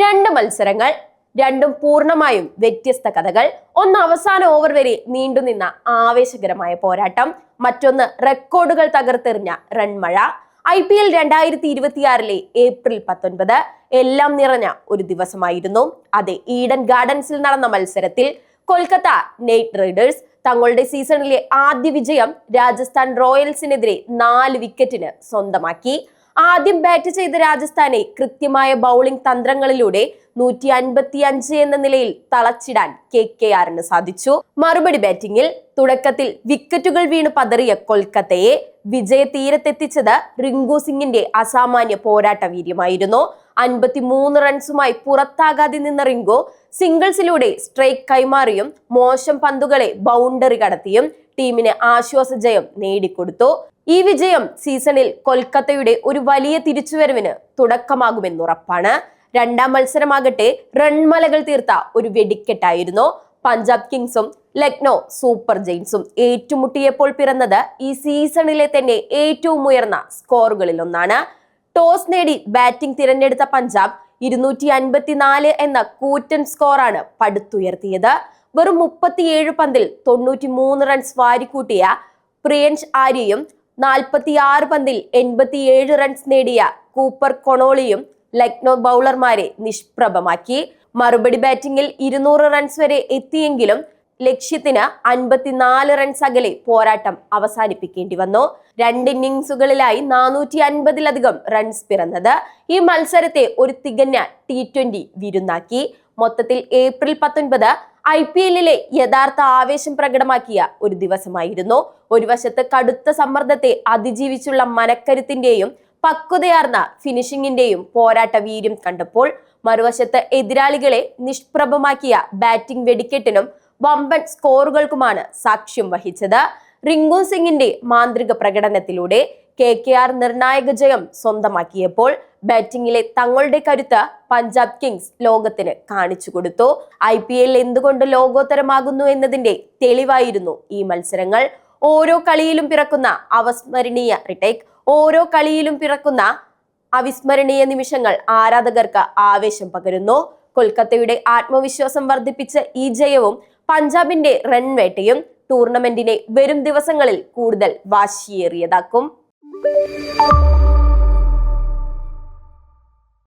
രണ്ട് മത്സരങ്ങൾ, രണ്ടും പൂർണ്ണമായും വ്യത്യസ്ത കഥകൾ. ഒന്ന് അവസാന ഓവർ വരെ നീണ്ടുനിന്ന ആവേശകരമായ പോരാട്ടം, മറ്റൊന്ന് റെക്കോർഡുകൾ തകർത്തെറിഞ്ഞ റൺമഴ. IPL 2026 ഏപ്രിൽ 19 എല്ലാം നിറഞ്ഞ ഒരു ദിവസമായിരുന്നു. അതെ, ഈഡൻ ഗാർഡൻസിൽ നടന്ന മത്സരത്തിൽ കൊൽക്കത്ത നൈറ്റ് റൈഡേഴ്സ് തങ്ങളുടെ സീസണിലെ ആദ്യ വിജയം രാജസ്ഥാൻ റോയൽസിനെതിരെ 4 വിക്കറ്റിന് സ്വന്തമാക്കി. ആദ്യം ബാറ്റ് ചെയ്ത രാജസ്ഥാനെ കൃത്യമായ ബൗളിംഗ് തന്ത്രങ്ങളിലൂടെ 155 എന്ന നിലയിൽ തളച്ചിടാൻ KKRന് സാധിച്ചു. മറുപടി ബാറ്റിംഗിൽ തുടക്കത്തിൽ വിക്കറ്റുകൾ വീണ് പതറിയ കൊൽക്കത്തയെ വിജയ തീരത്തെത്തിച്ചത് റിങ്കു സിംഗിന്റെ അസാമാന്യ പോരാട്ട വീര്യമായിരുന്നു. 53 റൺസുമായി പുറത്താകാതെ നിന്ന റിങ്കു സിംഗിൾസിലൂടെ സ്ട്രൈക്ക് കൈമാറിയും മോശം പന്തുകളെ ബൗണ്ടറി കടത്തിയും ടീമിന് ആശ്വാസ ജയം നേടിക്കൊടുത്തു. ഈ വിജയം സീസണിൽ കൊൽക്കത്തയുടെ ഒരു വലിയ തിരിച്ചുവരവിന് തുടക്കമാകുമെന്നുറപ്പാണ്. രണ്ടാം മത്സരമാകട്ടെ റൺമലകൾ തീർത്ത ഒരു വെടിക്കെട്ടായിരുന്നു. പഞ്ചാബ് കിങ്സും ലക്നോ സൂപ്പർ ജെയിൻസും ഏറ്റുമുട്ടിയപ്പോൾ പിറന്നത് ഈ സീസണിലെ തന്നെ ഏറ്റവും ഉയർന്ന സ്കോറുകളിൽ ഒന്നാണ്. ടോസ് നേടി ബാറ്റിംഗ് തിരഞ്ഞെടുത്ത പഞ്ചാബ് 254 എന്ന കൂറ്റൻ സ്കോറാണ് പടുത്തുയർത്തിയത്. വെറും 37 പന്തിൽ 93 റൺസ് വാരിക്കൂട്ടിയ പ്രിയൻഷ് ആര്യയും 46 പന്തിൽ 87 റൺസ് നേടിയ കൂപ്പർ കൊണോളിയും ലക്നോ ബൗളർമാരെ നിഷ്പ്രഭമാക്കി. മറുപടി ബാറ്റിംഗിൽ 200 റൺസ് വരെ എത്തിയെങ്കിലും ലക്ഷ്യത്തിന് 54 റൺസ് അകലെ പോരാട്ടം അവസാനിപ്പിക്കേണ്ടി വന്നു. 2 ഇന്നിംഗ്സുകളിലായി 450-ലധികം റൺസ് പിറന്നത് ഈ മത്സരത്തെ ഒരു തികഞ്ഞ T20 വിരുന്നാക്കി. മൊത്തത്തിൽ ഏപ്രിൽ 19 IPL-ലെ യഥാർത്ഥ ആവേശം പ്രകടമാക്കിയ ഒരു ദിവസമായിരുന്നു. ഒരു വശത്ത് കടുത്ത സമ്മർദ്ദത്തെ അതിജീവിച്ചുള്ള മനക്കരുത്തിന്റെയും പക്വതയാർന്ന ഫിനിഷിംഗിന്റെയും പോരാട്ട വീര്യം കണ്ടപ്പോൾ, മറുവശത്ത് എതിരാളികളെ നിഷ്പ്രഭമാക്കിയ ബാറ്റിംഗ് വെടിക്കെട്ടിനും വമ്പൻ സ്കോറുകൾക്കുമാണ് സാക്ഷ്യം വഹിച്ചത്. റിങ്കു സിംഗിന്റെ മാന്ത്രിക പ്രകടനത്തിലൂടെ KKR നിർണായക ജയം സ്വന്തമാക്കിയപ്പോൾ ബാറ്റിംഗിലെ തങ്ങളുടെ കരുത്ത് പഞ്ചാബ് കിങ്സ് ലോകത്തിന് കാണിച്ചു കൊടുത്തു. IPL എന്തുകൊണ്ട് ലോകോത്തരമാകുന്നു എന്നതിന്റെ തെളിവായിരുന്നു ഈ മത്സരങ്ങൾ. ഓരോ കളിയിലും പിറക്കുന്ന അവസ്മരണീയ റിടേക്ക്, ഓരോ കളിയിലും പിറക്കുന്ന അവിസ്മരണീയ നിമിഷങ്ങൾ ആരാധകർക്ക് ആവേശം പകരുന്നു. കൊൽക്കത്തയുടെ ആത്മവിശ്വാസം വർദ്ധിപ്പിച്ച ഈ ജയവും പഞ്ചാബിന്റെ റൺ വേട്ടയും ടൂർണമെന്റിനെ വരും ദിവസങ്ങളിൽ കൂടുതൽ വാശിയേറിയതാക്കും.